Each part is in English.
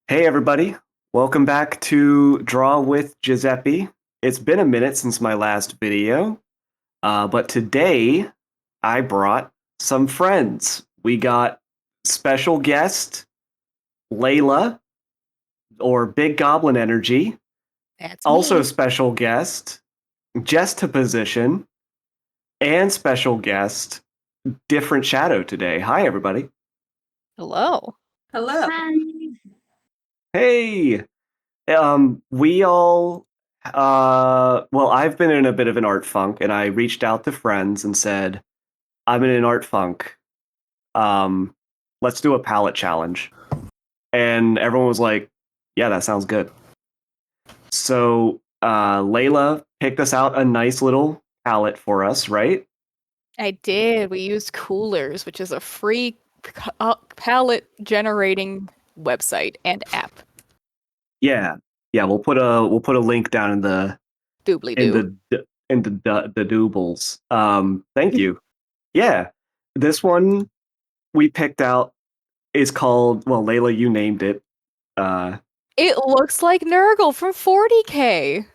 Hey everybody, welcome back to Draw with Giuseppe. It's been a minute since my last video, but today I brought some friends. We got special guest Layla, or Big Goblin Energy, That's also me. special guest Jestaposition, and special guest Different Shadow today. Hi everybody. Hello. Hello. Hey, we all, well, I've been in a bit of an art funk, and I reached out to friends and said, I'm in an art funk. Um, let's do a palette challenge. And everyone was like, yeah, that sounds good. So, Layla picked us out a nice little palette for us, right? I did. We used Coolers, which is a free palette generating website and app. Yeah. Yeah, we'll put a link down in the Doobly in doo. the doobles. Thank you. Yeah. This one we picked out is called, well, Layla, you named it. It looks like Nurgle from 40K.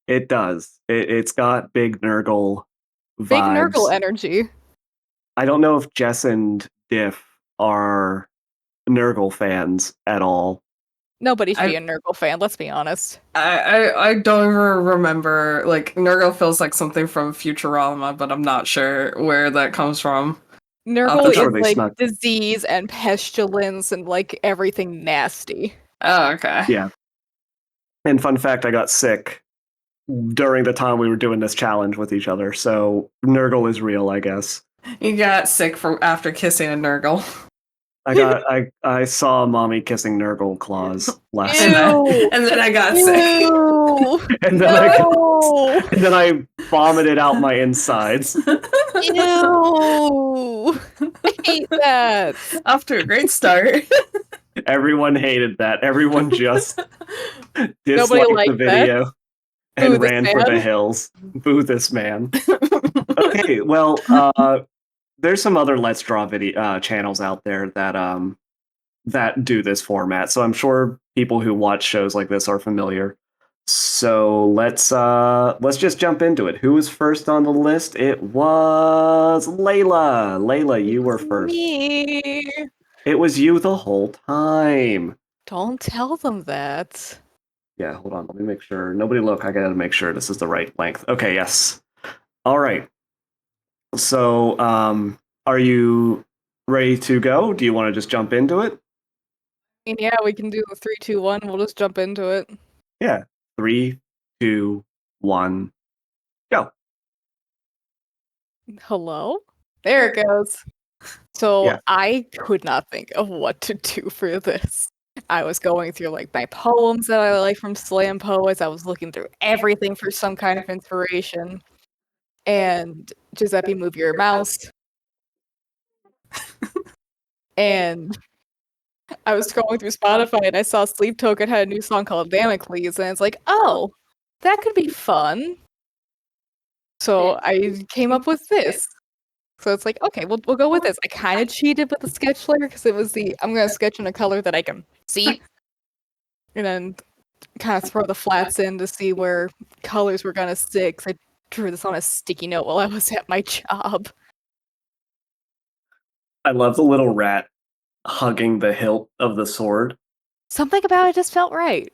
It does. It's got big Nurgle Big Nurgle vibes. energy. I don't know if Jess and Diff are Nurgle fans at all. Nobody should be a Nurgle fan, let's be honest. I don't even remember. Like, Nurgle feels like something from Futurama, but I'm not sure where that comes from. Nurgle sure is they like snuck. disease and pestilence and like everything nasty. Oh, okay. Yeah. And fun fact, I got sick during the time we were doing this challenge with each other, so Nurgle is real, I guess. You got sick from after kissing a Nurgle. I saw mommy kissing Nurgle claws last Ew. night. And then I got sick. Ew. And then I vomited out my insides. Ew! I hate that. Off to a great start. Everyone hated that. Everyone just Nobody disliked the liked that. video Boo and this ran for the man. hills. Boo this man. Okay, well, there's some other Let's Draw video channels out there that do this format, so I'm sure people who watch shows like this are familiar. So let's just jump into it. Who was first on the list? It was Layla. Layla, you were first. Me. It was you the whole time. Don't tell them that. Yeah, hold on. Let me make sure. Nobody look. I gotta make sure this is the right length. Okay, yes. All right. So, are you ready to go? Do you want to just jump into it? Yeah, we can do the 3, 2, 1. We'll just jump into it. Yeah. 3, 2, 1, go. Hello? There it goes. So Yeah. I could not think of what to do for this. I was going through like my poems that I like from slam poets. I was looking through everything for some kind of inspiration. And Giuseppe, move your mouse. And I was scrolling through Spotify and I saw Sleep Token had a new song called Damocles, and it's like, oh, that could be fun. So I came up with this. So it's like, okay, we'll go with this. I kind of cheated with the sketch layer because it was I'm gonna sketch in a color that I can see, and then kind of throw the flats in to see where colors were gonna stick. 'Cause I drew this on a sticky note while I was at my job. I love the little rat hugging the hilt of the sword. Something about it just felt right.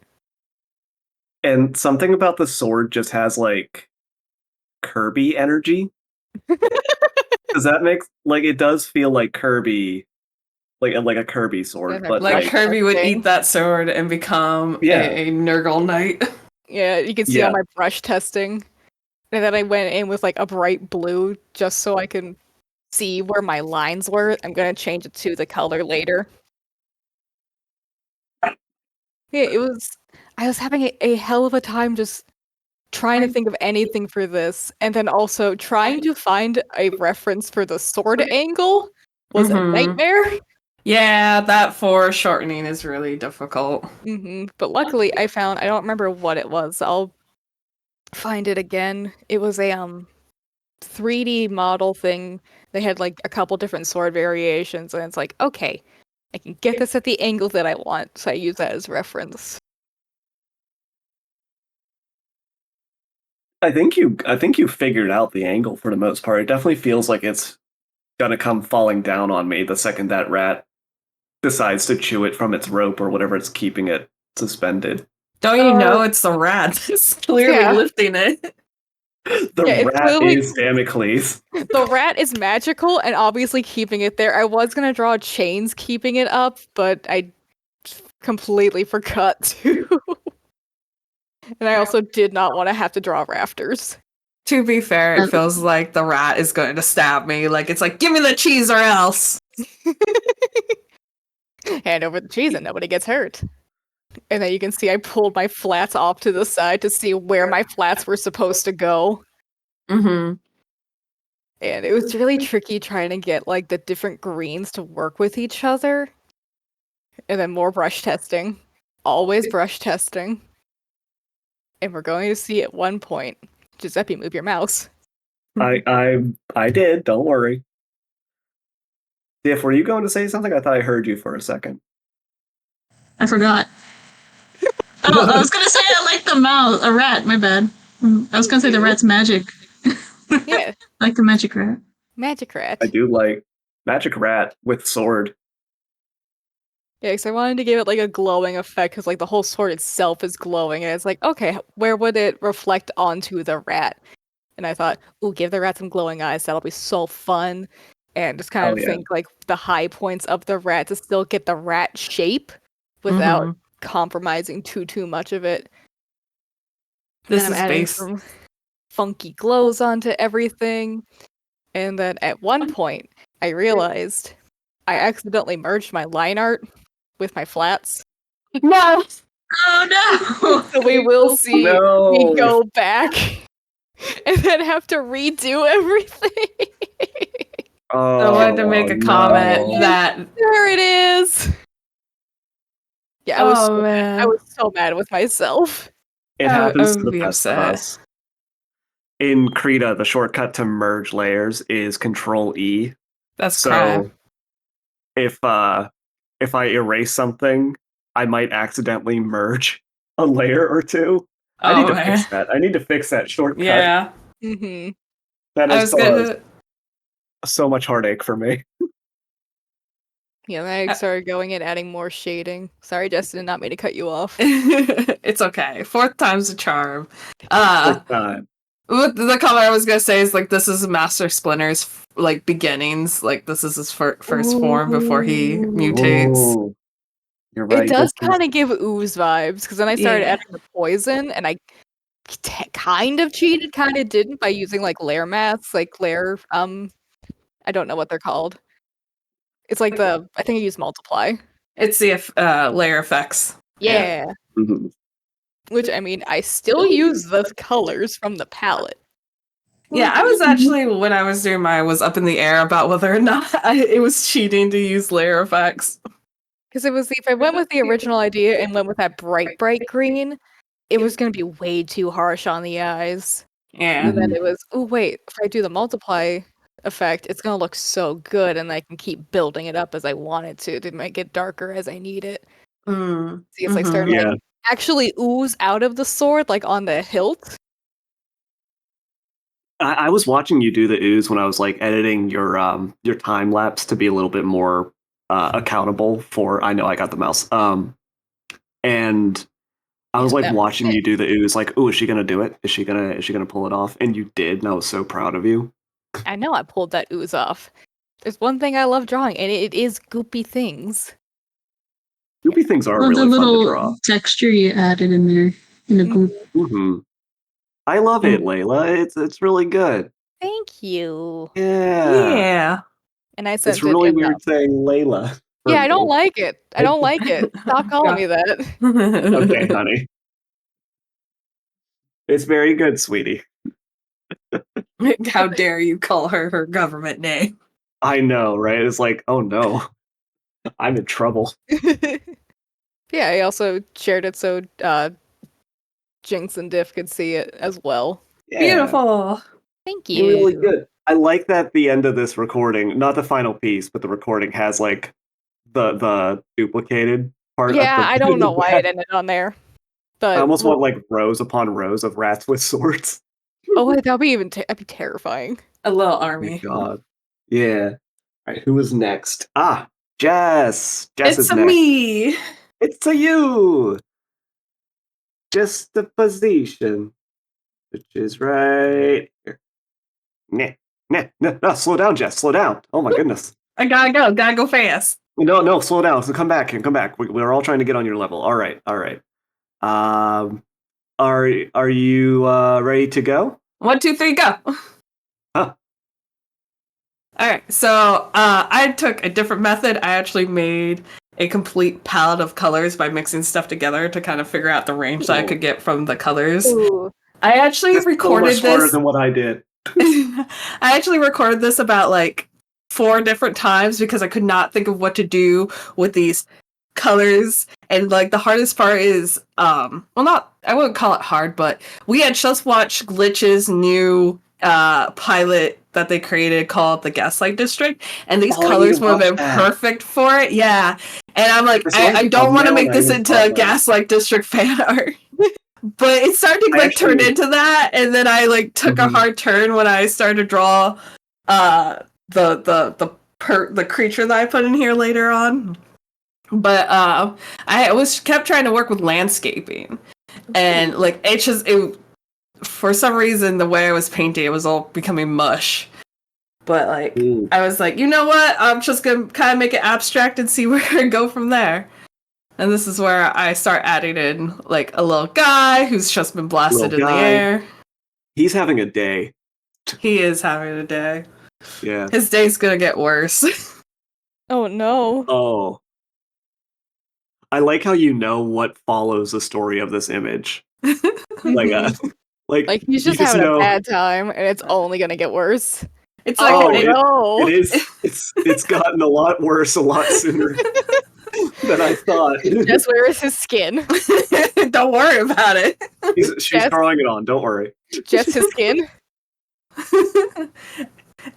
And something about the sword just has like Kirby energy. Does that make like it does feel like Kirby, like a Kirby sword, but Like Kirby would testing. eat that sword and become Yeah. a Nurgle knight. Yeah, you can see Yeah. on my brush testing. And then I went in with like a bright blue just so I can see where my lines were. I'm gonna change it to the color later. Yeah, I was having a hell of a time just trying to think of anything for this, and then also trying to find a reference for the sword angle was a nightmare. Yeah, that foreshortening is really difficult. But luckily I don't remember what it was. I'll find it again. It was a 3D model thing. They had like a couple different sword variations, and it's like, okay, I can get this at the angle that I want, so I use that as reference. I think you figured out the angle for the most part. It definitely feels like it's gonna come falling down on me the second that rat decides to chew it from its rope or whatever it's keeping it suspended. Don't you know it's the rat that's clearly lifting it? The rat is Damocles. The rat is magical and obviously keeping it there. I was gonna draw chains keeping it up, but I completely forgot to. And I also did not want to have to draw rafters. To be fair, it feels like the rat is going to stab me. Like, it's like, give me the cheese or else. Hand over the cheese and nobody gets hurt. And then you can see I pulled my flats off to the side to see where my flats were supposed to go. Mm-hmm. And it was really tricky trying to get like the different greens to work with each other. And then more brush testing. Always brush testing. And we're going to see at one point. Joseppi, move your mouse. I did, don't worry. Diff, were you going to say something? I thought I heard you for a second. I forgot. Oh, I was gonna say I like the mouse. A rat, my bad. I was gonna say the rat's magic. Yeah. I like the magic rat. Magic rat. I do like magic rat with sword. Yeah, because I wanted to give it like a glowing effect because like the whole sword itself is glowing, and it's like, okay, where would it reflect onto the rat? And I thought, ooh, give the rat some glowing eyes. That'll be so fun. And just kind of think like the high points of the rat to still get the rat shape without compromising too much of it. This and is I'm adding based. some funky glows onto everything. And then at one point, I realized I accidentally merged my line art with my flats. No! Oh no! So we will see No. me go back and then have to redo everything. Oh, I wanted to make a comment that There it is. Yeah, I was so mad with myself. It I happens to would the be best of upset. us. In Krita, the shortcut to merge layers is Control E. that's crap. So if I erase something, I might accidentally merge a layer or two. I need to fix that. I need to fix that shortcut. Yeah. Mm-hmm. That I is was gonna. so much heartache for me. Yeah, then I started going and adding more shading. Sorry, Justin, not me to cut you off. It's okay. Fourth time's a charm. First time. What the color I was gonna say is like this is Master Splinter's like beginnings. Like this is his first form before he mutates. Ooh. You're right. It does this is- kind of give ooze vibes, because then I started adding the poison, and I kind of cheated, kind of didn't, by using like layer masks, like layer, I don't know what they're called. It's like I think I used multiply. It's the layer effects. Yeah. Mhm. Which, I mean, I still use the colors from the palette. Yeah, I was actually when I was doing mine was up in the air about whether or not it was cheating to use layer effects. Because if I went with the original idea and went with that bright green, it was going to be way too harsh on the eyes. Yeah. And then it was, oh wait, if I do the multiply effect, it's going to look so good, and I can keep building it up as I want it to make it darker as I need it. See, it's like starting to like, actually ooze out of the sword, like on the hilt. I was watching you do the ooze when I was like editing your time lapse to be a little bit more accountable for. I know I got the mouse. And I was like watching you do the ooze, like, oh, is she gonna do it? Is she gonna pull it off? And you did, and I was so proud of you. I know I pulled that ooze off. There's one thing I love drawing, and it is goopy things. Goopy things are Well, really the fun to little draw. texture you added in there in the goop. Mm-hmm. I love it, Layla. It's really good. Thank you. Yeah. And I sent It's really it in weird saying Layla. Yeah, I don't like it. I don't like it. Stop calling me that. Okay, honey. It's very good, sweetie. How dare you call her her government name? I know, right? It's like, oh no, I'm in trouble. Yeah, I also shared it so Jinx and Diff could see it as well. Yeah. Beautiful. Thank you. Really good. I like that the end of this recording, not the final piece, but the recording has like the duplicated part. Yeah, I don't in the know why it back. ended on there. I But almost want like rows upon rows of rats with swords. oh, that'd be that'd be terrifying. A little Oh my army. god. Yeah. All right, who is next? Ah, Jess. Jess It's is a next. me. It's a you. Jesstaposition, which is right here. Nah, nah, slow down, Jess. Slow down. Oh my goodness. I gotta go fast. No, slow down. So come back. We're all trying to get on your level. All right. Um, are you ready to go? 1, 2, 3, go. Huh. All right, so I took a different method. I actually made a complete palette of colors by mixing stuff together to kind of figure out the range that I could get from the colors. Ooh. I actually That's so recorded much harder this. than what I did. I actually recorded this about like 4 different times because I could not think of what to do with these colors. And like the hardest part is well, not, I wouldn't call it hard, but we had just watched Glitch's new pilot that they created called the Gaslight District, and these Oh, I colors need to would have watch been that. perfect for it. Yeah, and I'm like, I saw I the don't want to thumbnail make and I this even into thought a about it. Gaslight District fan art. But it started to I like turn actually- into that, and then I like took a Mhm. hard turn when I started to draw the creature that I put in here later on. But I was kept trying to work with landscaping, and like it for some reason the way I was painting it was all becoming mush. But like Ooh. I was like, you know what? I'm just gonna kind of make it abstract and see where I go from there. And this is where I start adding in like a little guy who's just been blasted Little in the guy. air. He's having a day. He is having a day. Yeah. His day's gonna get worse. Oh no. Oh. I like how you know what follows the story of this image. Like, Like he's you just having know, a bad time, and it's only gonna get worse. It's like Oh it- no. It is. It's gotten a lot worse a lot sooner than I thought. Jess, where is his skin? don't worry about it. She's Yes. drawing it on. Don't worry. Jess, his skin.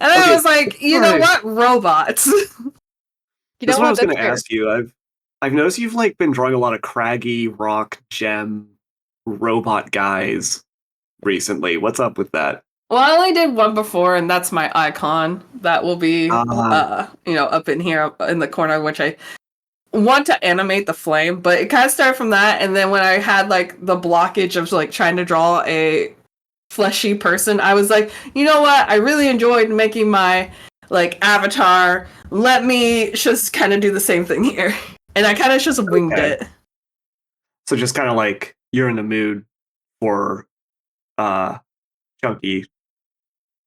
And I Okay, was like, you know alright. what? Robots. You That's know what I what? was going That's to fair. ask you. I've noticed you've like been drawing a lot of craggy rock gem robot guys recently. What's up with that? Well, I only did one before, and that's my icon. That will be, Ah. up in here up in the corner, which I want to animate the flame. But it kind of started from that, and then when I had like the blockage of like trying to draw a fleshy person, I was like, you know what? I really enjoyed making my like avatar. Let me just kind of do the same thing here, and I kind of just winged Okay. it. So just kind of like you're in the mood for chunky.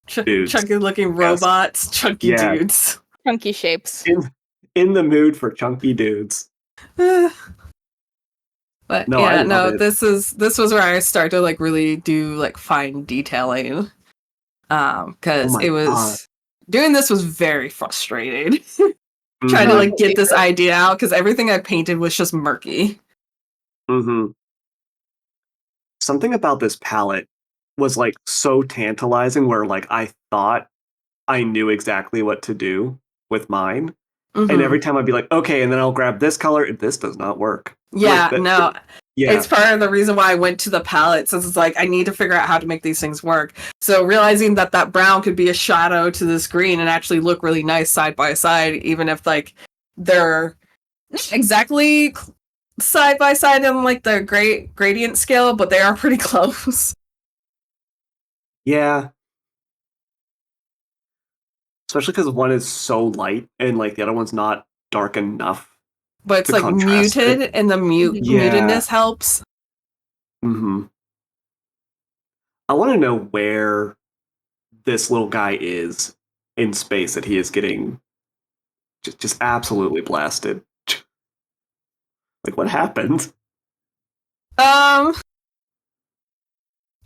Dudes. Chunky looking robots, chunky Yeah. dudes. Chunky shapes. In the mood for chunky dudes. But No, I yeah, love it. this was where I started to like really do like fine detailing. Because Oh my it was God. doing this was very frustrating. Mm-hmm. Trying to Mhm. like get this idea out because everything I painted was just murky. Mm-hmm. Something about this palette was like so tantalizing where like I thought I knew exactly what to do with mine. And Mhm. every time I'd be like, okay, and then I'll grab this color, and this does not work. Yeah, Like, no. Yeah. It's part of the reason why I went to the palette, since it's like I need to figure out how to make these things work. So realizing that brown could be a shadow to this green and actually look really nice side by side, even if like they're not exactly side by side in like the gradient scale, but they are pretty close. Yeah. Especially because one is so light and like the other one's not dark enough. But it's To like contrast it. muted, and the Yeah. mutedness helps. Mm-hmm. I want to know where this little guy is in space that he is getting just absolutely blasted. Like, what happened? I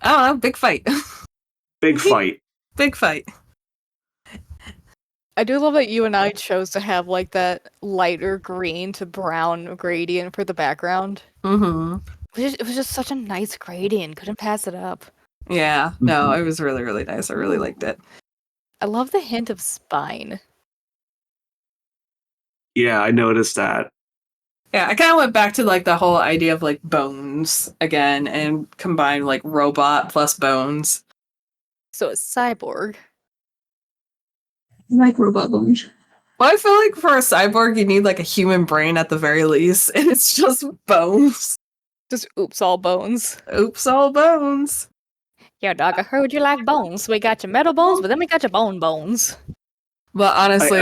don't know, big fight. Big fight. Big fight. I do love that you and I chose to have like that lighter green to brown gradient for the background. Mm-hmm. It was just such a nice gradient. Couldn't pass it up. Yeah, no, it was really, really nice. I really liked it. I love the hint of spine. Yeah, I noticed that. Yeah, I kind of went back to like the whole idea of like bones again and combined like robot plus bones. So it's cyborg. I like robot bones. Well, I feel like for a cyborg, you need like a human brain at the very least, and it's just bones. Just oops, all bones. Oops, all bones. Yo, dog, I heard you like bones. We got your metal bones, but then we got your bone bones. But honestly,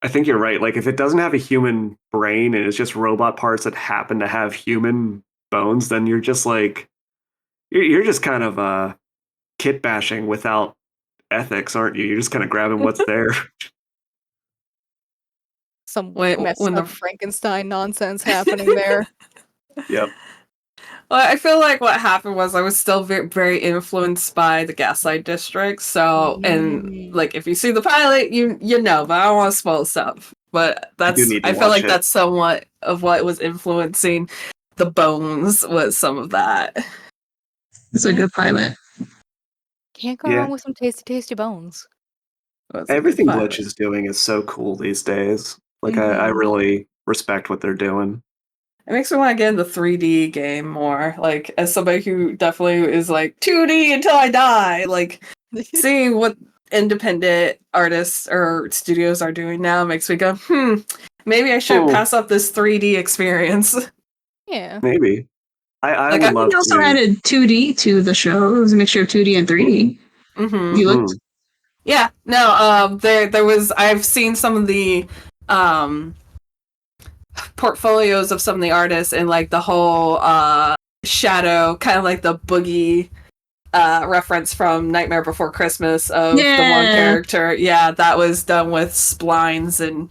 I think you're right. Like, if it doesn't have a human brain and it's just robot parts that happen to have human bones, then you're just like, you're just kind of kit bashing without ethics, aren't you? You're just kind of grabbing what's there. Some Wait, messed when up the- Frankenstein nonsense happening there. Yep. well, I feel like what happened was I was still very, very influenced by the Gaslight District. So, and like if you see the pilot, you know, but I don't want to spoil stuff. But do need to I feel watch like it. that's somewhat of what was influencing the bones was some of that. It's a good pilot. Can't go Yeah. wrong with some tasty, tasty bones. Was a good Everything pilot. Glitch is doing is so cool these days. Like, I Mhm. really respect what they're doing. It makes me want to get in the 3D game more. Like, as somebody who definitely is like 2D until I die, like seeing what independent artists or studios are doing now makes me go, maybe I should Oh. pass up this 3D experience. Yeah. Maybe. I Like, would I love They also to. added 2D to the show. It was a mixture of 2D and 3D. Mm-hmm. You looked. Yeah, no, there was, I've seen some of the portfolios of some of the artists and like the whole shadow, kind of like the boogie reference from Nightmare Before Christmas of the one Yeah. character. Yeah, that was done with splines and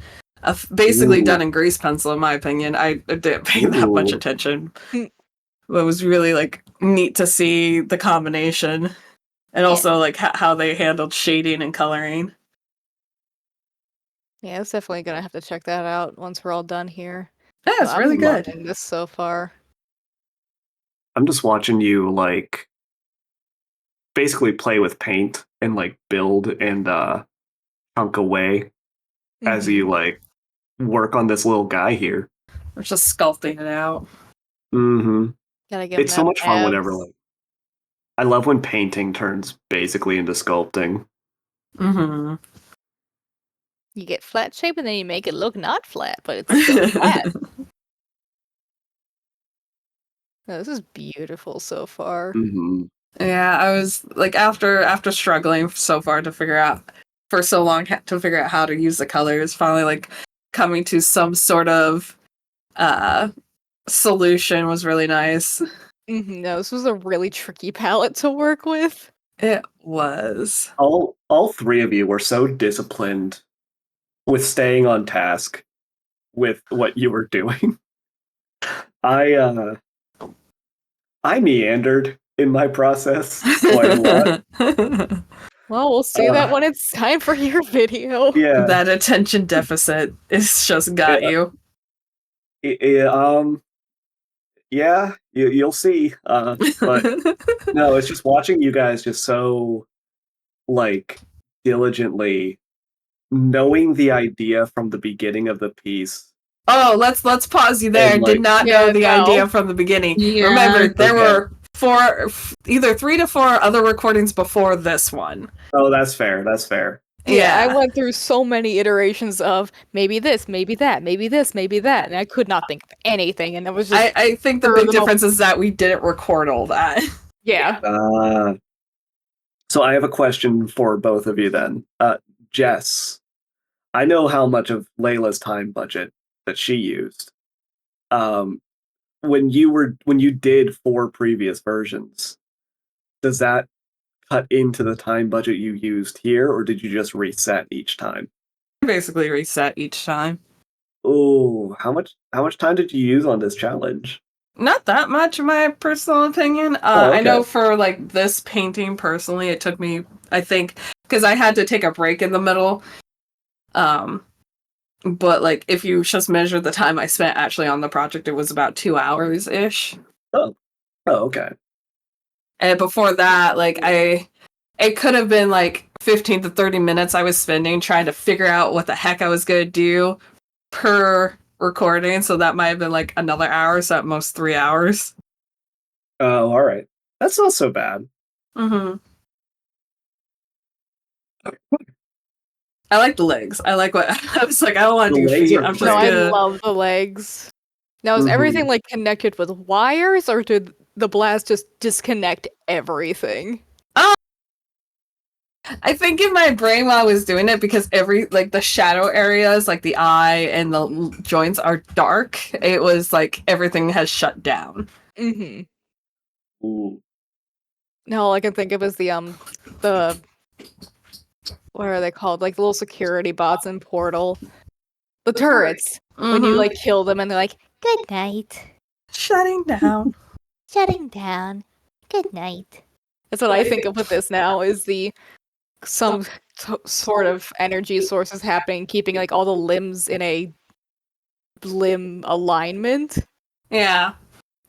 basically Ooh. done in grease pencil, in my opinion. I didn't pay that much Ooh. attention. It was really like neat to see the combination and also like how they handled shading and coloring. Yeah, it's definitely gonna have to check that out once we're all done here. Yeah, it's I'm really good. loving this so far. I'm just watching you, like, basically play with paint and, like, build and chunk away as you, like, work on this little guy here. We're just sculpting it out. Mm-hmm. Gotta give It's so much fun whenever, like, I love when painting turns basically into sculpting. Mm-hmm. you get flat shape and then you make it look not flat, but it's still flat. No, this is beautiful so far. Mm-hmm. Yeah, I was like after struggling so far to figure out for so long to figure out how to use the colors, finally like coming to some sort of solution was really nice. No, this was a really tricky palette to work with. It was. All three of you were so disciplined with staying on task with what you were doing. I meandered in my process quite a lot. Well, we'll see that when it's time for your video. Yeah. That attention deficit is just got you. Yeah, you'll see. But no, it's just watching you guys just so, like, diligently knowing the idea from the beginning of the piece. Oh, let's pause you there. And, Did like- not Yeah, know the no. idea from the beginning. Yeah. Remember, there Okay. were either 3 to 4 other recordings before this one. Oh, that's fair. That's fair. Yeah, I went through so many iterations of maybe this, maybe that, maybe this, maybe that, and I could not think of anything, and it was just I think the for big the difference is that we didn't record all that. yeah. So I have a question for both of you then. Jess, I know how much of Layla's time budget that she used. When you did 4 previous versions, does that cut into the time budget you used here, or did you just reset each time? Basically reset each time. Oh, how much time did you use on this challenge? Not that much, in my personal opinion. Okay. I know for like this painting personally, it took me, I think, because I had to take a break in the middle. But like if you just measure the time I spent actually on the project, it was about 2 hours ish. Oh, okay. And before that, like it could have been like 15 to 30 minutes I was spending trying to figure out what the heck I was going to do per recording. So that might have been like another hour, so at most 3 hours. Oh, all right. That's not so bad. Mm-hmm. I like the legs. I like what I was like. I don't want to The do legs feet. are I'm just No, I gonna. love the legs. Now, is Mhm. everything like connected with wires, or did the blast just disconnect everything? I think in my brain while I was doing it, because every like the shadow areas, like the eye and the joints are dark. It was like everything has shut down. Mm-hmm. Ooh. No, all I can think of is the what are they called? Like the little security bots in Portal. The turrets. When you Mhm. like kill them and they're like, "Good night." Shutting down. Shutting down. Good night. That's what I think of with this now is some sort of energy sources happening, keeping like all the limbs in a limb alignment. Yeah.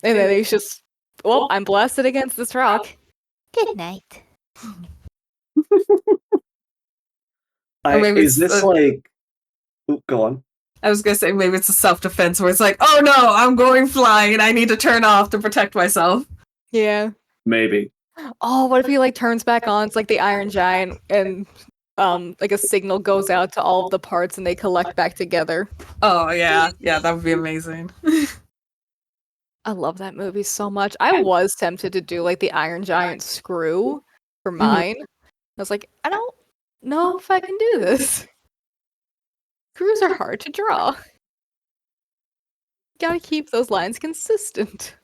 And then he's just, well, I'm blasted against this rock. Good night. Or maybe Is it's this like? Ooh, go on. I was gonna say maybe it's a self-defense where it's like, oh no, I'm going flying and I need to turn off to protect myself. Yeah. Maybe. Oh, what if he like turns back on? It's like the Iron Giant and like a signal goes out to all of the parts and they collect back together. Oh yeah, yeah, that would be amazing. I love that movie so much. I was tempted to do like the Iron Giant screw for mine. I was like, I don't know if I can do this. Screws are hard to draw. Gotta keep those lines consistent.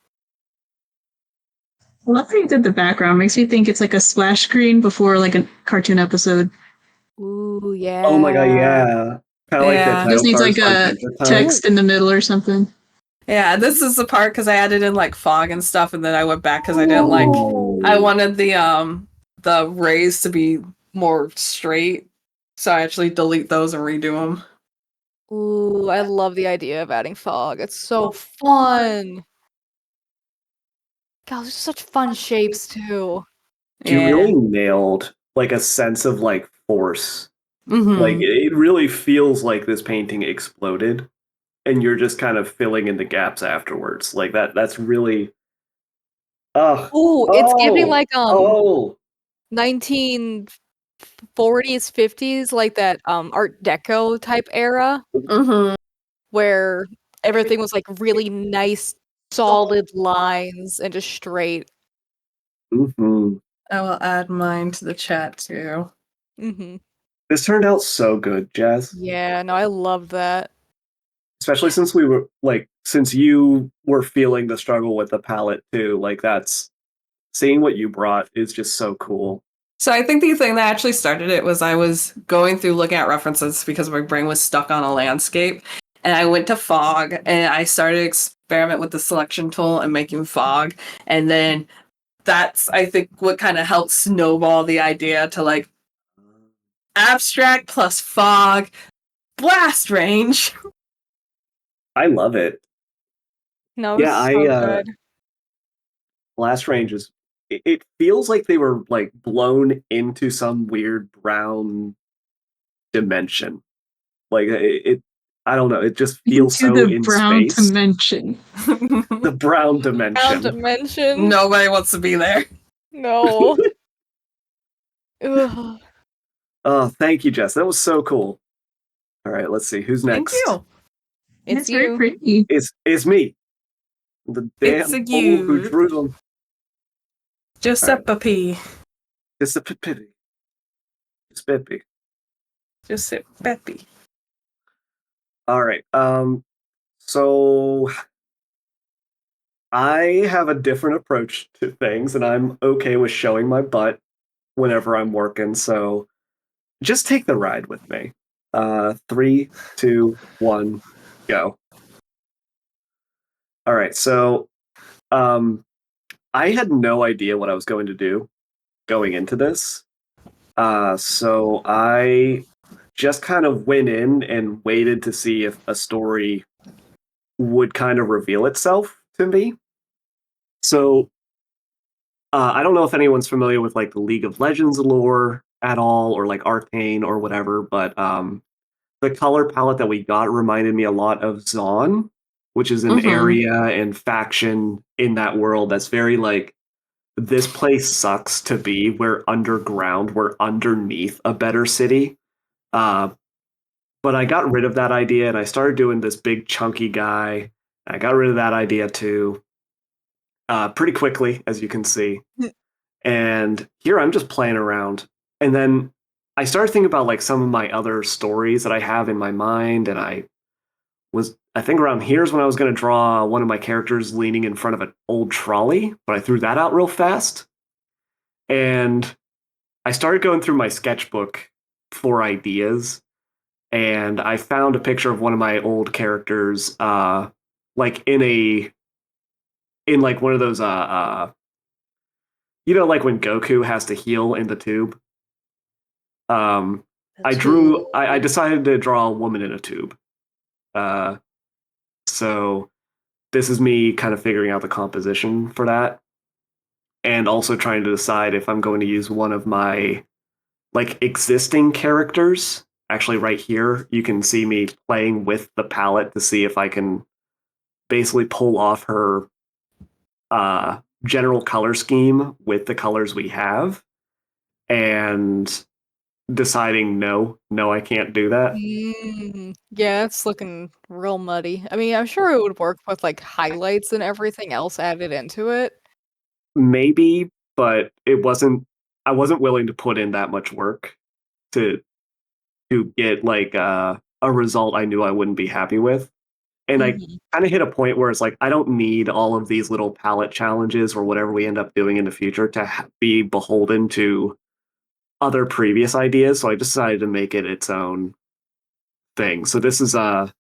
I love how you did the background. Makes me think it's like a splash screen before like a cartoon episode. Ooh, yeah. Oh my god, yeah. Kind of like the Yeah. title Just needs cards like for a Adventure Time. text in the middle or something. Yeah, this is the part because I added in like fog and stuff, and then I went back because I didn't like. I wanted the rays to be more straight, so I actually delete those and redo them. Ooh, I love the idea of adding fog. It's so fun. God, there's such fun shapes too. You Yeah. really nailed like a sense of like force. Like Mm-hmm. it really feels like this painting exploded, and you're just kind of filling in the gaps afterwards. Like that's really. Oh. Ooh, it's giving like Oh. 1940s, 50s, like that Art Deco type era Mm-hmm. where everything was like really nice, solid lines and just straight. Mm-hmm. I will add mine to the chat too. Mm-hmm. This turned out so good, Jazz. Yeah, no, I love that. Especially since we were like, since you were feeling the struggle with the palette too. Like that's seeing what you brought is just so cool. So I think the thing that actually started it was I was going through looking at references because my brain was stuck on a landscape. And I went to fog and I started to experiment with the selection tool and making fog. And then that's, I think, what kind of helped snowball the idea to like abstract plus fog, blast range. I love it. No, Yeah, it's so good. Blast Range is. It feels like they were like blown into some weird brown dimension. Like it I don't know. It just feels Into so the in brown space. dimension. The brown dimension. Brown dimension. Nobody wants to be there. No. Ugh. Oh, thank you, Jess. That was so cool. All right, let's see who's Thank next. you. It's very you. pretty. It's me. The It's damn a fool who you. drew them. Joseppi. It's a pity. It's Bippy. Joseppi. All right. So I have a different approach to things, and I'm okay with showing my butt whenever I'm working. So just take the ride with me. 3, 2, 1, go. All right. So, I had no idea what I was going to do going into this. So I just kind of went in and waited to see if a story would kind of reveal itself to me. So I don't know if anyone's familiar with like the League of Legends lore, at all, or like arcane or whatever, but the color palette that we got reminded me a lot of Zaun, which is an area and faction in that world that's very like, this place sucks to be. We're underground. We're underneath a better city. Uh, but I got rid of that idea and I started doing this big chunky guy. I got rid of that idea too, pretty quickly, as you can see. And here I'm just playing around. And then I started thinking about like some of my other stories that I have in my mind, and I think around here's when I was going to draw one of my characters leaning in front of an old trolley, but I threw that out real fast. And I started going through my sketchbook for ideas, and I found a picture of one of my old characters, like in like one of those, like when Goku has to heal in the tube. I decided to draw a woman in a tube. So this is me kind of figuring out the composition for that, and also trying to decide if I'm going to use one of my like existing characters. Actually, right here, you can see me playing with the palette to see if I can basically pull off her general color scheme with the colors we have, and deciding no, I can't do that. Yeah, it's looking real muddy. I mean, I'm sure it would work with like highlights and everything else added into it. Maybe, but it wasn't. I wasn't willing to put in that much work to get like a result I knew I wouldn't be happy with. And I kind of hit a point where it's like, I don't need all of these little palette challenges or whatever we end up doing in the future to be beholden to other previous ideas. So I decided to make it its own thing. So this is an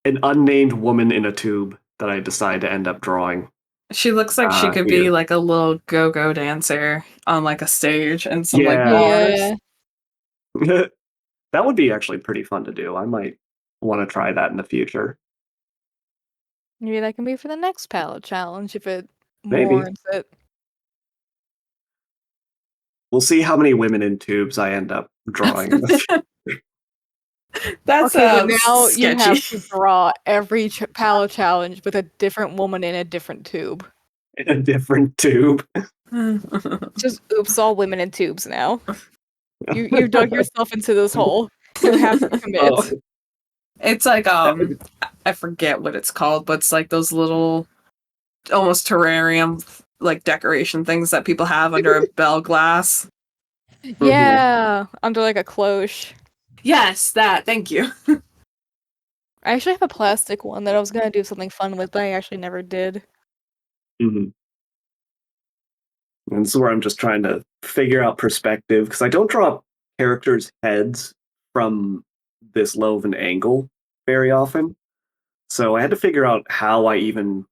unnamed woman in a tube that I decided to end up drawing. She looks like she could be like a little go-go dancer on like a stage and some like bars. Yeah. That would be actually pretty fun to do. I might want to try that in the future. Maybe that can be for the next palette challenge if it Maybe. warrants it. We'll see how many women in tubes I end up drawing. That's okay, but now sketchy. you have to draw every palette challenge with a different woman in a different tube. In a different tube. Just oops, all women in tubes now. You dug yourself into this hole. You have to commit. Oh. It's like I forget what it's called, but it's like those little almost terrarium like decoration things that people have under a bell glass. Yeah, under like a cloche. Yes, that. Thank you. I actually have a plastic one that I was gonna do something fun with, but I actually never did. And this is where I'm just trying to figure out perspective, because I don't draw characters' heads from this low of an angle very often. So I had to figure out how I even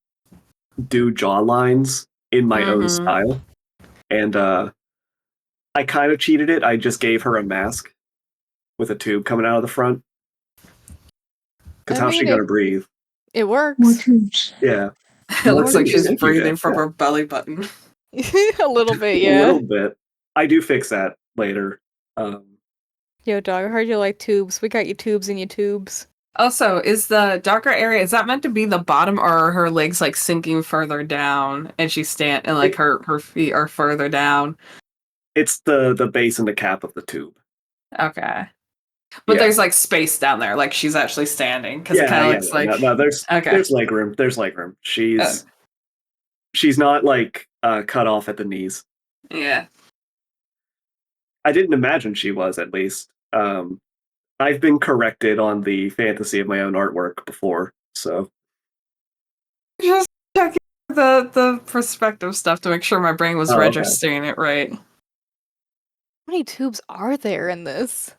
do jaw lines in my own style. And I kind of cheated it. I just gave her a mask with a tube coming out of the front. Because how's she going to breathe? It works. More tubes. Yeah. It looks like she's breathing from her belly button. A little bit, yeah. A little bit. I do fix that later. Yo, dog, I heard you like tubes. We got you tubes in your tubes. Also, is the darker area, is that meant to be the bottom, or are her legs like sinking further down and and like her feet are further down? It's the base and the cap of the tube. Okay. But there's like space down there, like she's actually standing, because it kind of looks like no, there's leg room. There's leg room. She's not like cut off at the knees. Yeah. I didn't imagine she was, at least. I've been corrected on the fantasy of my own artwork before, so just checking the perspective stuff to make sure my brain was registering it right. How many tubes are there in this?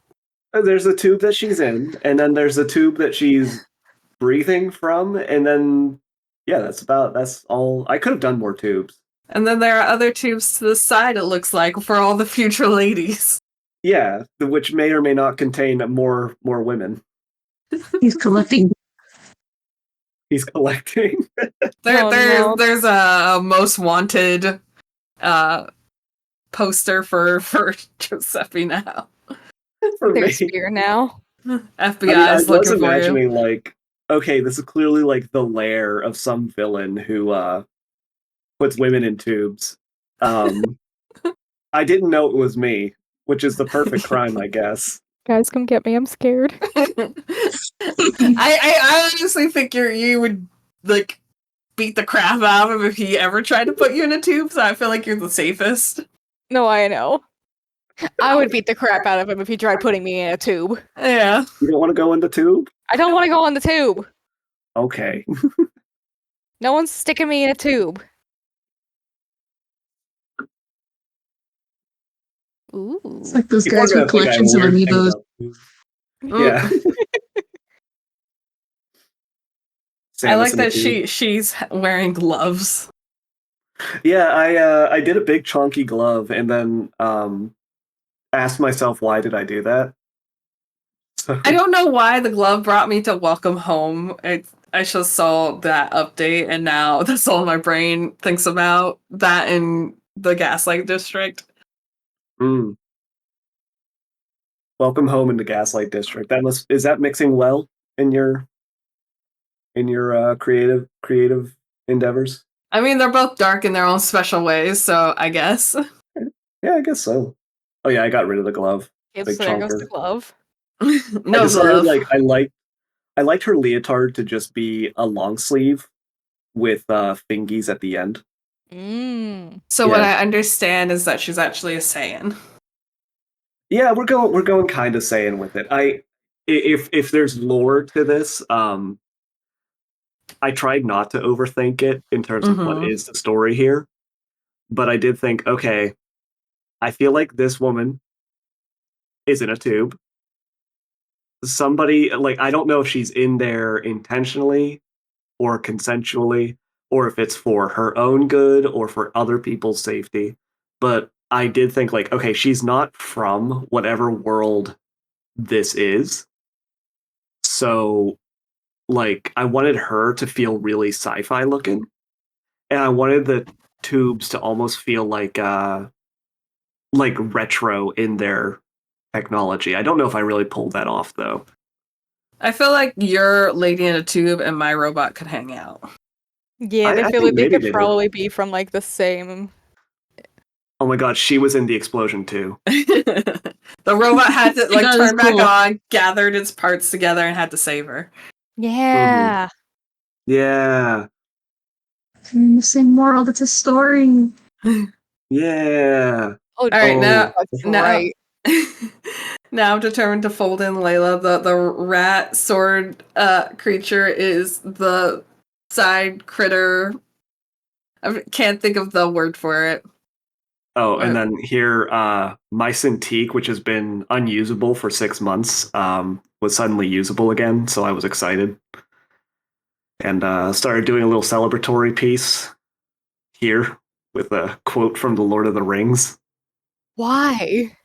There's a tube that she's in, and then there's a tube that she's breathing from, and then that's all. I could have done more tubes. And then there are other tubes to the side, it looks like, for all the future ladies. Yeah, which may or may not contain more women. He's collecting. He's collecting. There's a most wanted poster for Joseppi now. For me. There's fear now. FBI I is was looking for you. imagining like, okay, this is clearly like the lair of some villain who puts women in tubes. I didn't know it was me, which is the perfect crime, I guess. Guys, come get me. I'm scared. I honestly think you would like beat the crap out of him if he ever tried to put you in a tube. So I feel like you're the safest. No, I know. I would beat the crap out of him if he tried putting me in a tube. Yeah. You don't want to go in the tube? I don't want to go on the tube. Okay. No one's sticking me in a tube. Ooh. It's like those People are guys gonna with think I have a collections of weird thing amiibos. about tubes. Yeah. I like Samus in the that tube. she's wearing gloves. Yeah, I did a big chunky glove and then asked myself why did I do that? So, I don't know why the glove brought me to Welcome Home. I just saw that update, and now that's all my brain thinks about. That in the Gaslight District. mm. Welcome home in the Gaslight District. Is that mixing well in your creative endeavors? I mean, they're both dark in their own special ways, so I guess. Yeah, I guess so. Oh yeah, I got rid of the glove. Yep, Big so there goes chunker. the glove. I No decided glove. I liked her leotard to just be a long sleeve with fingies at the end. Mm. So what Yeah. I understand is that she's actually a Saiyan. Yeah, we're going kind of saying with it. If there's lore to this, I tried not to overthink it in terms of what is the story here, but I did think, okay, I feel like this woman is in a tube. Somebody like I don't know if she's in there intentionally or consensually, or if it's for her own good or for other people's safety. But I did think like, okay, she's not from whatever world this is. So like I wanted her to feel really sci-fi looking. And I wanted the tubes to almost feel like retro in their technology. I don't know if I really pulled that off though. I feel like your Lady in a Tube and my robot could hang out. Yeah, they I feel think like they maybe could they did. probably be from like the same. Oh my god, she was in the explosion too. The robot had to like That is turn back cool. on, gathered its parts together, and had to save her. Yeah. Yeah. In the same world, it's a story. Yeah. Oh, All right, now that's now right. now I'm determined to fold in Layla. The rat sword creature is the side critter. I can't think of the word for it. Oh, and then here, my Cintiq, which has been unusable for 6 months, was suddenly usable again, so I was excited. And started doing a little celebratory piece here with a quote from The Lord of the Rings. Why?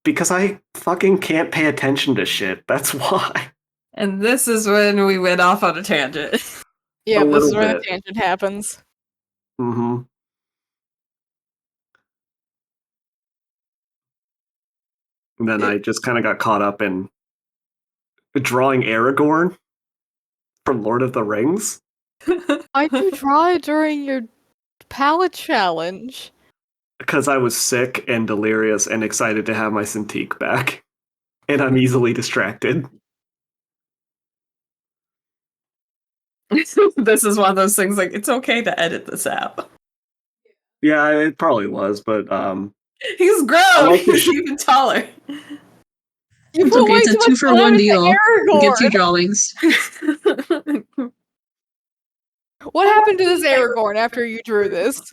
Because I fucking can't pay attention to shit. That's why. And this is when we went off on a tangent. Yeah, A this is little where the bit. tangent happens. Mm-hmm. And then I just kind of got caught up in drawing Aragorn from Lord of the Rings. Why'd you draw it during your palette challenge? Because I was sick and delirious and excited to have my Cintiq back. And I'm easily distracted. This is one of those things like it's okay to edit this out. Yeah, it probably was, but He's I grown. like the He's even taller. You It's put okay, way it's a too much 2-for-1 time into deal. You get 2 Aragorn. drawings. What happened to this Aragorn after you drew this?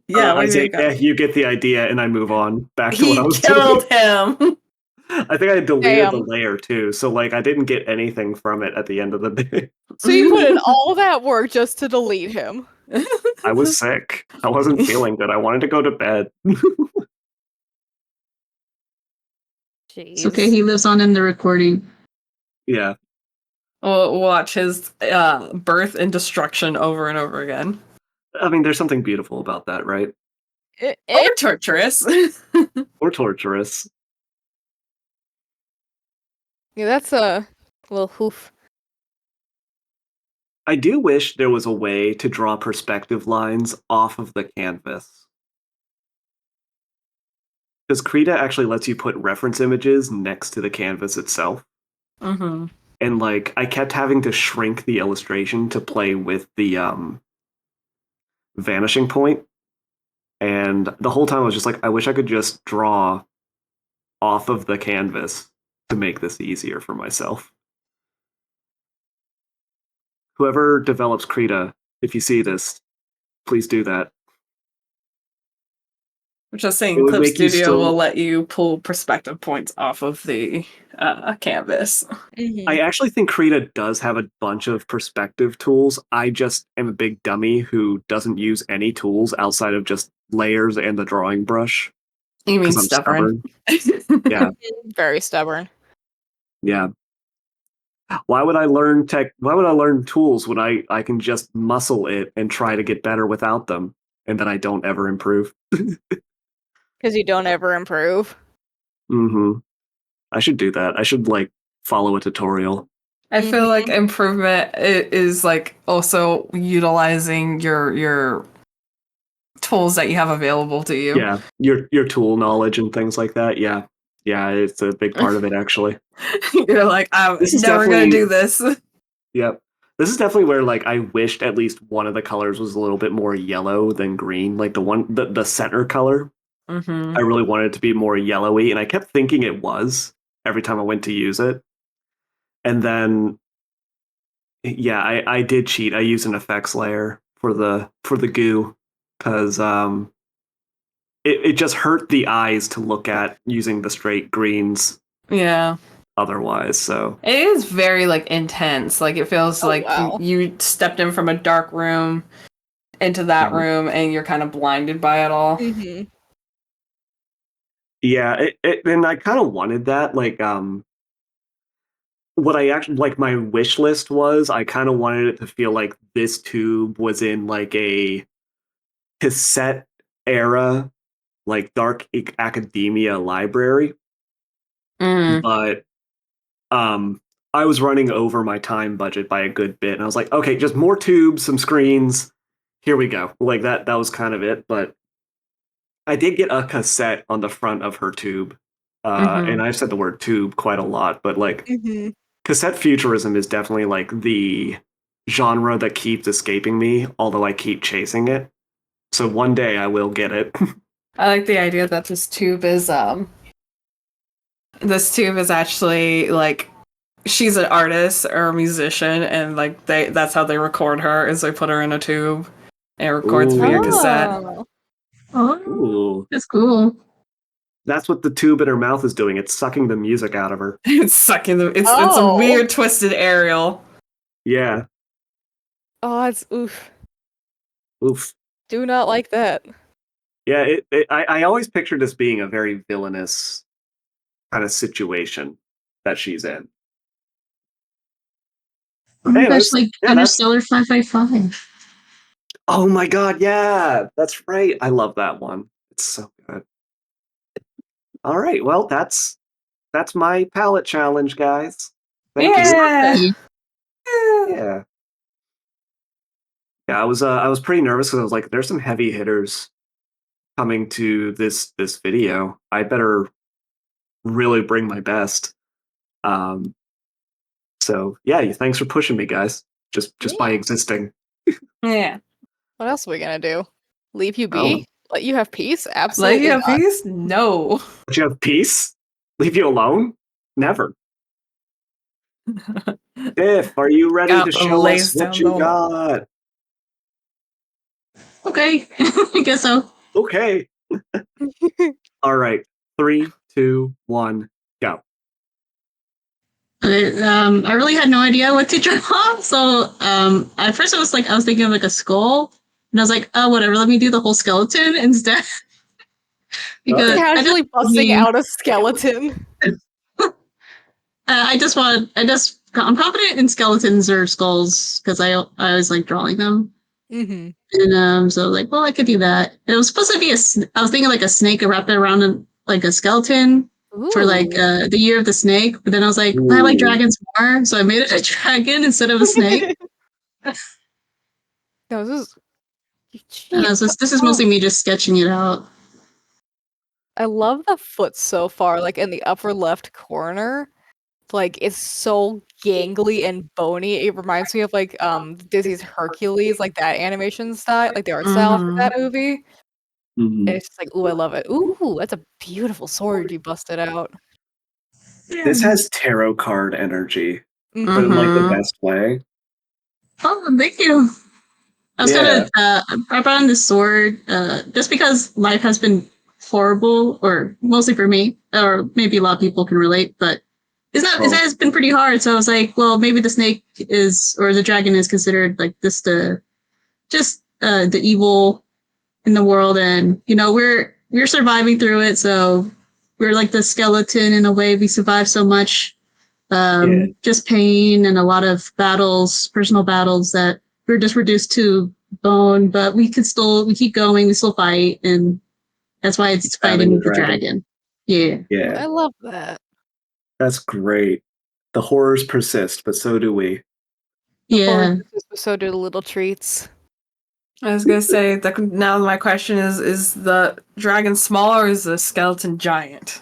Yeah, I where did say, it go? yeah, you get the idea, and I move on back to what I He was killed doing. him. I think I deleted the Damn. layer too, so like I didn't get anything from it at the end of the day. So you put in all that work just to delete him. I was sick. I wasn't feeling good. I wanted to go to bed. Jeez. It's okay, he lives on in the recording. Yeah. We'll watch his birth and destruction over and over again. I mean, there's something beautiful about that, right? Or torturous. Or torturous. Yeah, that's a little hoof. I do wish there was a way to draw perspective lines off of the canvas. Because Krita actually lets you put reference images next to the canvas itself. Mm-hmm. And like I kept having to shrink the illustration to play with the vanishing point. And the whole time I was just like, I wish I could just draw off of the canvas to make this easier for myself. Whoever develops Krita, if you see this, please do that. Just It saying, would Clip make you Studio still- will let you pull perspective points off of the canvas. Mhm. I actually think Krita does have a bunch of perspective tools. I just am a big dummy who doesn't use any tools outside of just layers and the drawing brush. You mean 'Cause I'm stubborn? Yeah, Very stubborn. yeah. Why would I learn tools when I can just muscle it and try to get better without them, and then I don't ever improve? Because you don't ever improve. Mm-hmm. I should do that. I should like follow a tutorial. I feel like Mhm. improvement is like also utilizing your tools that you have available to you. Yeah, your tool knowledge and things like that. Yeah, yeah, it's a big part of it actually. You're like, I'm This is never gonna definitely- do this. Yep. This is definitely where like I wished at least one of the colors was a little bit more yellow than green. Like the center color. Mm-hmm. I really wanted it to be more yellowy, and I kept thinking it was every time I went to use it. And then yeah, I did cheat. I used an effects layer for the goo because it just hurt the eyes to look at using the straight greens Yeah. otherwise. So It is very like intense. Like it feels Oh, like wow. you stepped in from a dark room into that Mhm. room and you're kind of blinded by it all. Mm-hmm. yeah, and I kind of wanted that. Like what I actually like my wish list was I kind of wanted it to feel like this tube was in like a cassette era like dark academia library, Mm. but um I was running over my time budget by a good bit, and I was like, okay, just more tubes, some screens, here we go. Like that was kind of it. But I did get a cassette on the front of her tube, and I've said the word tube quite a lot, but like Mm-hmm. cassette futurism is definitely like the genre that keeps escaping me, although I keep chasing it. So one day I will get it. I like the idea that this tube is actually like she's an artist or a musician and like that's how they record her is they put her in a tube and it records via Ooh. cassette. Oh, Ooh. that's cool. That's what the tube in her mouth is doing. It's sucking the music out of her. It's sucking the it's a Oh. weird twisted aerial. Yeah. Oh, it's oof. Oof. Do not like that. Yeah, I always pictured this being a very villainous kind of situation that she's in. Oh my Anyways, gosh, like yeah, that's- Interstellar 555. Oh my god, yeah, that's right. I love that one. It's so good. All right, well, that's my palette challenge, guys. Thank you. Yeah. Yeah. Yeah, I was pretty nervous because I was like, there's some heavy hitters coming to this video. I better really bring my best. So yeah, thanks for pushing me, guys. Just by Yeah. existing. Yeah. What else are we gonna do? Leave you Oh. be? Let you have peace? Like Absolutely you not. have peace? No. But you have peace? Leave you alone? Never. Diff, are you ready Got to the show lace us what down you the- got? Okay, I guess so. Okay. All right. 3, 2, 1, go. Okay, I really had no idea what to draw. So at first I was thinking of like a skull, and I was like, oh whatever, let me do the whole skeleton instead. Because Casually busting out a skeleton. I'm confident in skeletons or skulls because I always like drawing them. Mm-hmm. And so I was like, well, I could do that. It was supposed to be I was thinking like a snake wrapped around like a skeleton for like the year of the snake. But then I was like, I like Ooh. dragons more, so I made it a dragon instead of a snake. No, this is So this is mostly me just sketching it out. I love the foot so far, like in the upper left corner. Like it's so gangly and bony. It reminds me of like Disney's Hercules, like that animation style, like the art style for that movie. Mhm. And it's just like, ooh, I love it. Ooh, that's a beautiful sword you busted out. This has tarot card energy, Mhm. but in like the Mhm. best way. Oh, thank you. I was Yeah. I brought in this sword just because life has been horrible, or mostly for me, or maybe a lot of people can relate, but Oh, it's been pretty hard. So I was like, well, maybe the snake is, or the dragon is considered like this the evil in the world, and we're surviving through it. So we're like the skeleton in a way. We survive so much, yeah. just pain and a lot of battles, personal battles that we're just reduced to bone. But we keep going. We still fight, and that's why it's Having the fighting the dragon. dragon. Yeah, Yeah. I love that. That's great. The horrors persist, but so do we. The horror yeah. so do the little treats. I was gonna say that now my question is the dragon small or is the skeleton giant?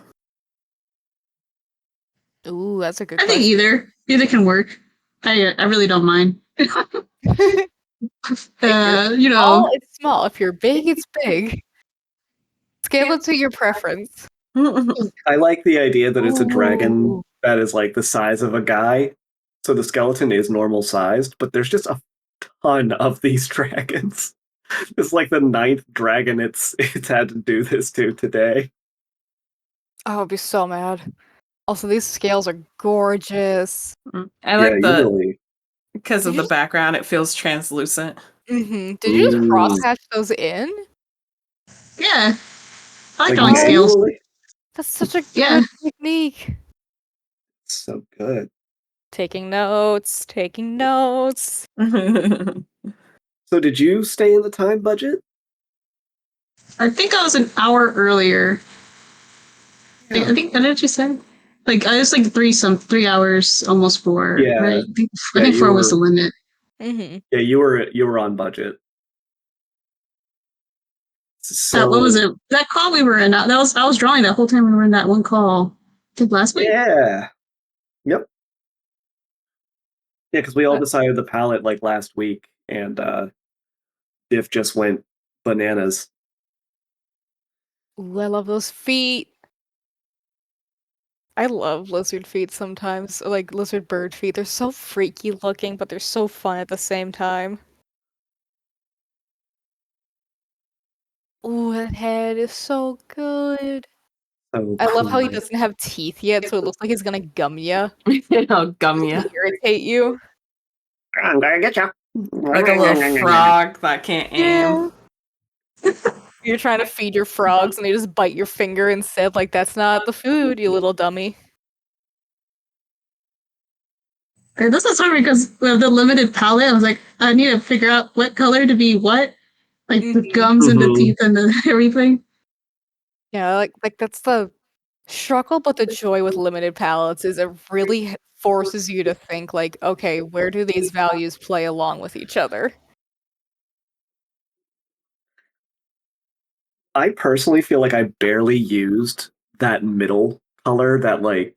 Ooh, that's a good I think question. either can work. I really don't mind. If you're You small, know, it's small. If you're big, it's big. Scale it to your preference. I like the idea that it's a dragon Ooh. that is like the size of a guy. So the skeleton is normal sized, but there's just a ton of these dragons. It's like the ninth dragon it's had to do this to today. I would be so mad. Also, these scales are gorgeous. I Yeah, like you the really. because Did of you the just, background it feels translucent. Did you just Mm, crosshatch those in? yeah. I like like drawing Oh, scales. manually. that's such a Yeah. good technique. So good. Taking notes, taking notes. So did you stay in the time budget? I think I was an hour earlier. Yeah. I think, what did you say? Like, I was like 3 hours, almost 4, Yeah. right? I Yeah, think you 4 was the were limit. Mm-hmm. yeah, you were on budget. What was So it? That call we were in, I was drawing that whole time we were in that one call. I think last week? yeah. Yep. Yeah, because we all decided the palette like last week, and Diff just went bananas. Ooh, I love those feet. I love lizard feet sometimes, or like lizard bird feet. They're so freaky looking, but they're so fun at the same time. Ooh, that head is so good. So I love how he cool. doesn't have teeth yet, so it looks like he's gonna gum you I'll gum ya. to irritate you. I'm gonna get you. Like a little frog that can't aim. You're trying to feed your frogs and they just bite your finger instead. Like, that's not the food, you little dummy. And this is hard because of the limited palette. I was like, I need to figure out what color to be what. Like the Mhm. gums and the Mhm. teeth and everything. Yeah, like that's the struggle, but the joy with limited palettes is it really forces you to think like, okay, where do these values play along with each other? I personally feel like I barely used that middle color, that like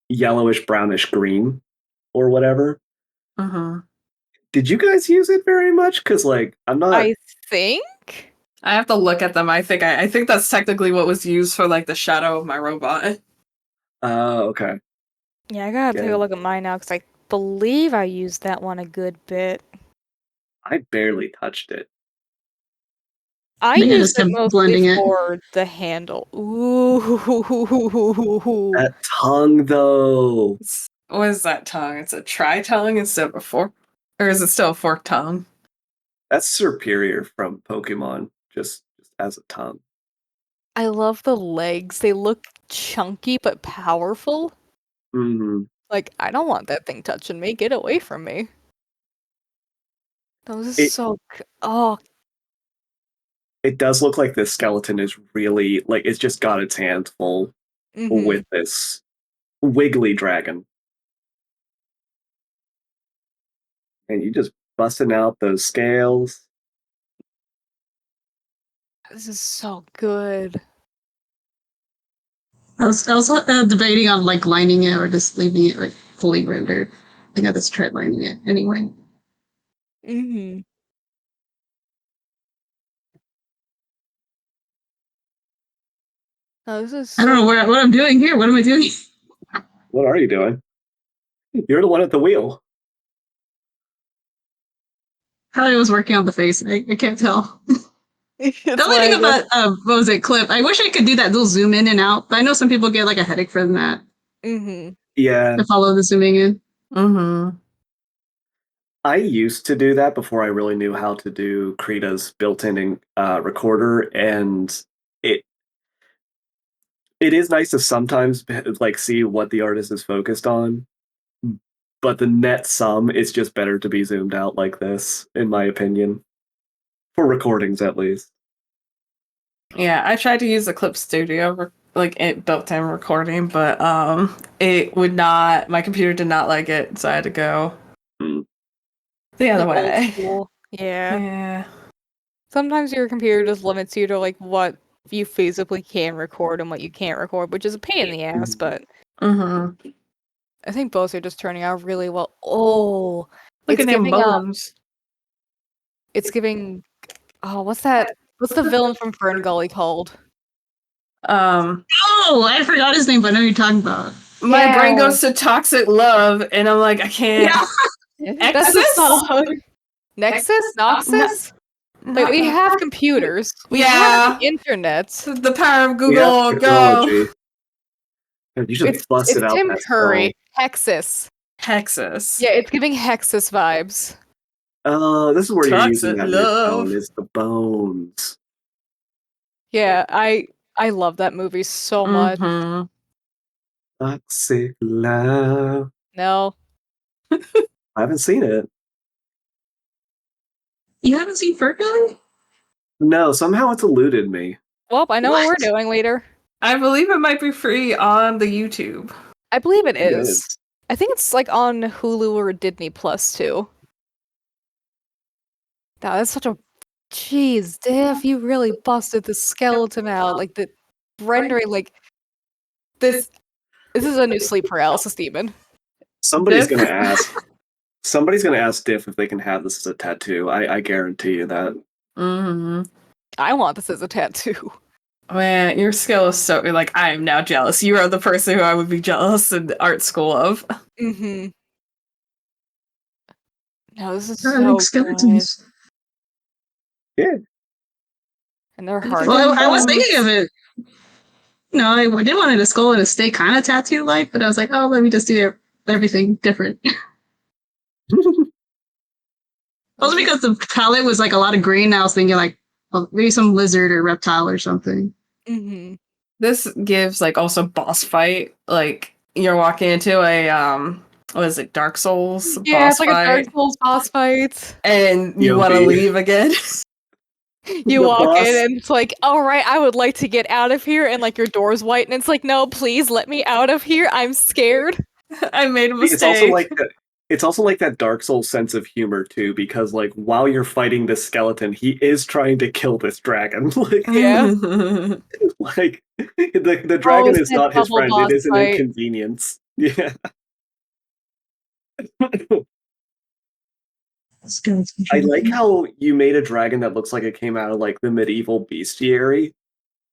yellowish brownish green or whatever. Mhm. Did you guys use it very much? Because like I'm not. I think. I have to look at them. I think that's technically what was used for like the shadow of my robot. Okay. Yeah, I gotta take Yeah. a look at mine now because I believe I used that one a good bit. I barely touched it. I I think I used just it kept mostly blending it. for the handle. Ooh. That tongue though. What is that tongue? It's a tri-tongue instead of a fork, or is it still a fork tongue? That's superior from Pokemon, just as a tongue. I love the legs. They look chunky but powerful. Hmm. Like, I don't want that thing touching me. Get away from me. Those It- so oh, It does look like this skeleton is really like it's just got its hands full with this wiggly dragon. And you just busting out those scales. this is so good. I was debating on like lining it or just leaving it like fully rendered. I think I just tried lining it anyway. Mm-hmm. Oh, this is I don't know so what I'm doing here. What am I doing? What are you doing? You're the one at the wheel. Probably was working on the face. I can't tell. it's The only thing like about what was it, clip? I wish I could do that little zoom in and out, but I know some people get like a headache from that Yeah. to follow the zooming in. Mm-hmm. I used to do that before I really knew how to do Krita's built-in recorder, and it it is nice to sometimes like see what the artist is focused on, but the net sum is just better to be zoomed out like this, in my opinion, for recordings at least. Yeah, I tried to use the Clip Studio like it built-in recording, but it would not. My computer did not like it, so I had to go the other old way. school. Yeah. Yeah. Sometimes your computer just limits you to like what you feasibly can record and what you can't record, which is a pain in the ass, but Mm-hmm. I think both are just turning out really well. Oh, Look it's at them giving bones. it's giving what's that? What's the villain from Fern Gully called? Oh, I forgot his name, but I know who you're talking about. My brain Yeah. goes to Toxic Love, and I'm like, I can't. That's a Exus? song. Nexus? Noxus? Wait, we have computers. We have the internet. The power of We have Google. Go. technology. You just busted It's out Tim that Curry. spell. Hexus. Hexus. Yeah, it's giving Hexus vibes. This is where you're using Toxic that love. mid-tone, is the bones. Yeah, I love that movie so much. Mm-hmm. Toxic love. No. I haven't seen it. You haven't seen Fergal? No, somehow it's eluded me. Well, I know what What? we're doing later. I believe it might be free on the YouTube. I believe it It is. is. I think it's like on Hulu or Disney Plus too. Wow, that's such a jeez, Diff, you really busted the skeleton out. Like the rendering, like this is a new sleep paralysis demon. Somebody's Diff? gonna ask. Somebody's gonna ask Diff if they can have this as a tattoo. I guarantee you that. Mm-hmm. I want this as a tattoo. Man, your skill is so like I am now jealous. You are the person who I would be jealous in art school of. Mm-hmm. No, this is I so like good. skeletons. Yeah. And they're hard. Well, to I was find. thinking of it. No, I did want a skull and a stay kind of tattoo like, but I was like, oh, let me just do everything different. Also because the palette was like a lot of green, I was thinking like maybe some lizard or reptile or something. Mm-hmm. This gives like also boss fight. Like you're walking into a what is it, Dark Souls Yeah, boss it's like fight, a Dark Souls boss fight. and you want to Yobi. leave again. You The walk boss- in and it's like, all right, I would like to get out of here, and like your door's white, and it's like, no, please let me out of here. I'm scared. I made a mistake. It's also like that. It's also like that Dark Souls sense of humor too, because like while you're fighting this skeleton, he is trying to kill this dragon. Like, Yeah. like the dragon it's is that not his double friend; boss it is an fight. inconvenience. Yeah. I like how you made a dragon that looks like it came out of like the medieval bestiary,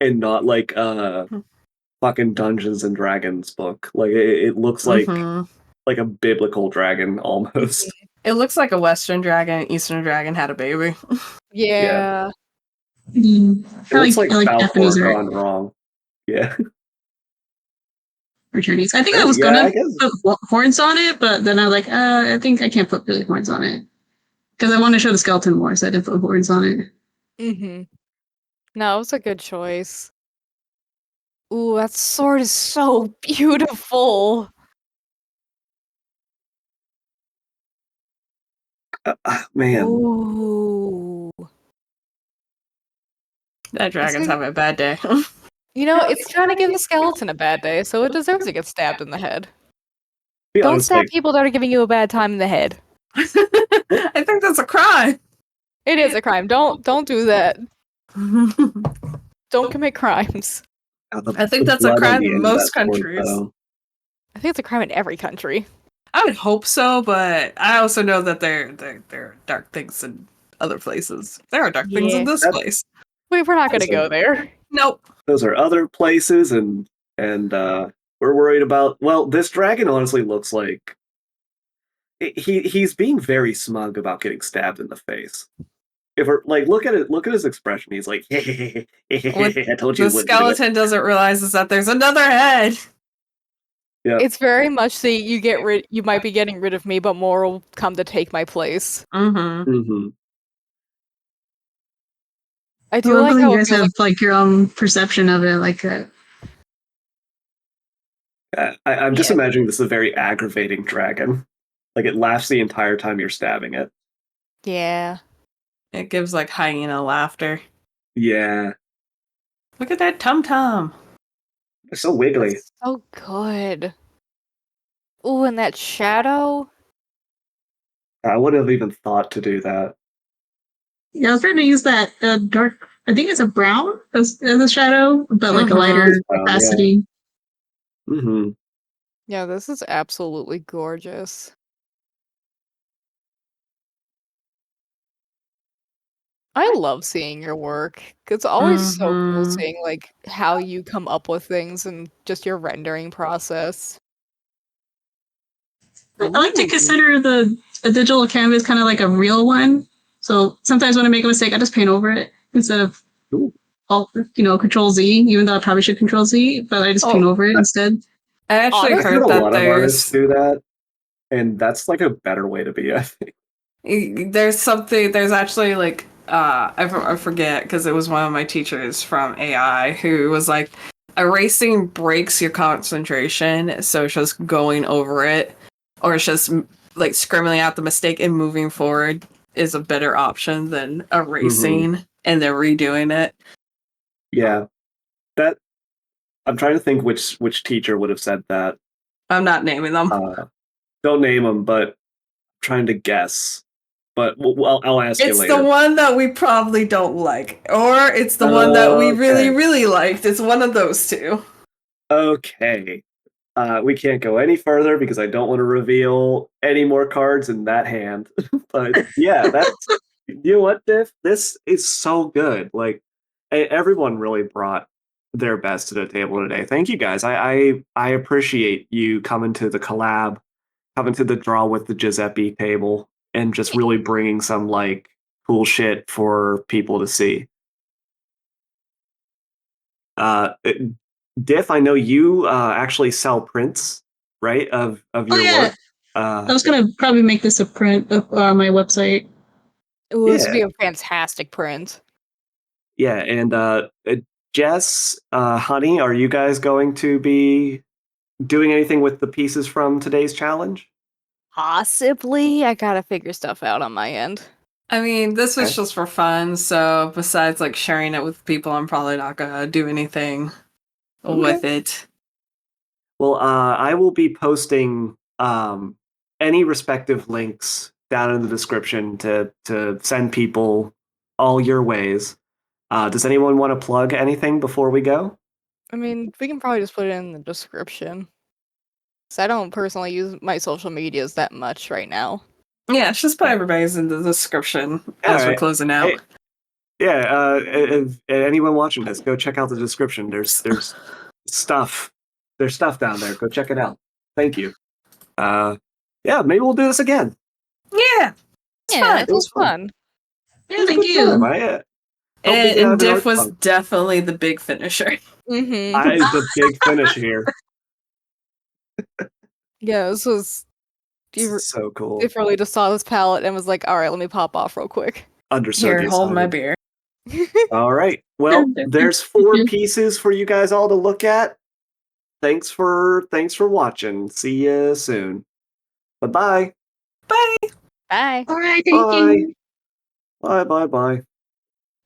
and not like fucking Dungeons and Dragons book. Like it looks like a biblical dragon almost. It looks like a Western dragon, Eastern dragon had a baby. Yeah. Mm. It looks like I like Falcor Japanese art gone wrong. Yeah. or Chinese. I think I was Yeah, gonna I guess. put horns on it, but then I was like, I think I can't put really horns on it because I want to show the skeleton more, so I didn't put horns on it. Mm-hmm. No, it was a good choice. Ooh, that sword is so beautiful. Man, Ooh. That dragon's like- having a bad day. It's trying to give the skeleton a bad day, so it deserves to get stabbed in the head. be Don't honest, stab like, people that are giving you a bad time in the head. I think that's a crime. It is a crime. Don't do that. Don't commit crimes. I think the that's a blood on crime the in end of most that sword, countries. though. I think it's a crime in every country. I would hope so, but I also know that there are dark things in other places. There are dark things in Yeah. this place. Wait, we're not gonna Listen. go there. Nope. Those are other places, and we're worried about. Well, this dragon honestly looks like he's being very smug about getting stabbed in the face. If we're like, look at his expression. He's like, I told you The it wouldn't do it. skeleton doesn't realize is that there's another head. Yep. It's very much the you might be getting rid of me, but more will come to take my place. Mm-hmm. Mm-hmm. I do I like believe how you it guys feels have like like your own perception of it, like that. I'm just Yeah. imagining this is a very aggravating dragon. Like it laughs the entire time you're stabbing it. yeah. It gives like hyena laughter. Yeah, Look at that tum tum. it's so wiggly. It's so good. Ooh, and that shadow. I wouldn't have even thought to do that. Yeah, I was trying to use that dark. I think it's a brown as a shadow, but like a Mhm. lighter It's brown, yeah. opacity. Mm-hmm. Yeah, this is absolutely gorgeous. I love seeing your work. It's always so cool Mhm. seeing like how you come up with things and just your rendering process. I like to Ooh. consider a digital canvas kind of like a real one. So sometimes when I make a mistake, I just paint over it instead of Ooh. Control Z. Even though I probably should Control Z, but I just paint Oh. over it instead. I actually Honestly, I've heard heard a that lot of artists there's do that, and that's like a better way to be, I think. there's actually like I forget because it was one of my teachers from AI who was like erasing breaks your concentration, so it's just going over it or it's just like scribbling out the mistake and moving forward is a better option than erasing and then redoing it. Yeah, that I'm trying to think which teacher would have said that. I'm not naming them. Don't name them, but I'm trying to guess. But I'll ask you It's later. the one that we probably don't like, or it's the one that we really, Okay. really liked. It's one of those two. Okay. We can't go any further because I don't want to reveal any more cards in that hand. But yeah, that's you know what, Diff? This is so good. Like everyone really brought their best to the table today. Thank you guys. I appreciate you coming to the collab, coming to the draw with the Joseppi table, and just really bringing some like cool shit for people to see. Uh, Diff, I know you actually sell prints, right, of Oh your yeah, work. I was gonna probably make this a print of my website. Ooh, this would be Yeah. a fantastic print. Yeah, and Jess, Honey, are you guys going to be doing anything with the pieces from today's challenge? Possibly. I gotta figure stuff out on my end. I mean, this was Okay. just for fun, so besides like sharing it with people, I'm probably not gonna do anything with it. Well, I will be posting any respective links down in the description to send people all your ways. Does anyone want to plug anything before we go? I mean, we can probably just put it in the description. 'Cause I don't personally use my social medias that much right now. Yeah, it's just put everybody's in the description as we're Alright. closing out. Hey, yeah, if anyone watching this, go check out the description. There's stuff. There's stuff down there. Go check it out. Thank you. Yeah, maybe we'll do this again. Yeah, Yeah, fun. it was fun. Yeah, It was a thank good you. time. Helped me get out And of an art Diff was funk. definitely the big finisher. Mm-hmm. I the big finish here. Yeah, this was. This is so cool. If really just saw this palette and was like, all right, let me pop off real quick. Understood. Here, hold my beer. All right. Well, there's 4 pieces for you guys all to look at. Thanks for watching. See you soon. Bye-bye. Bye. Bye. All right, thank Bye. you. Bye. Bye. Bye.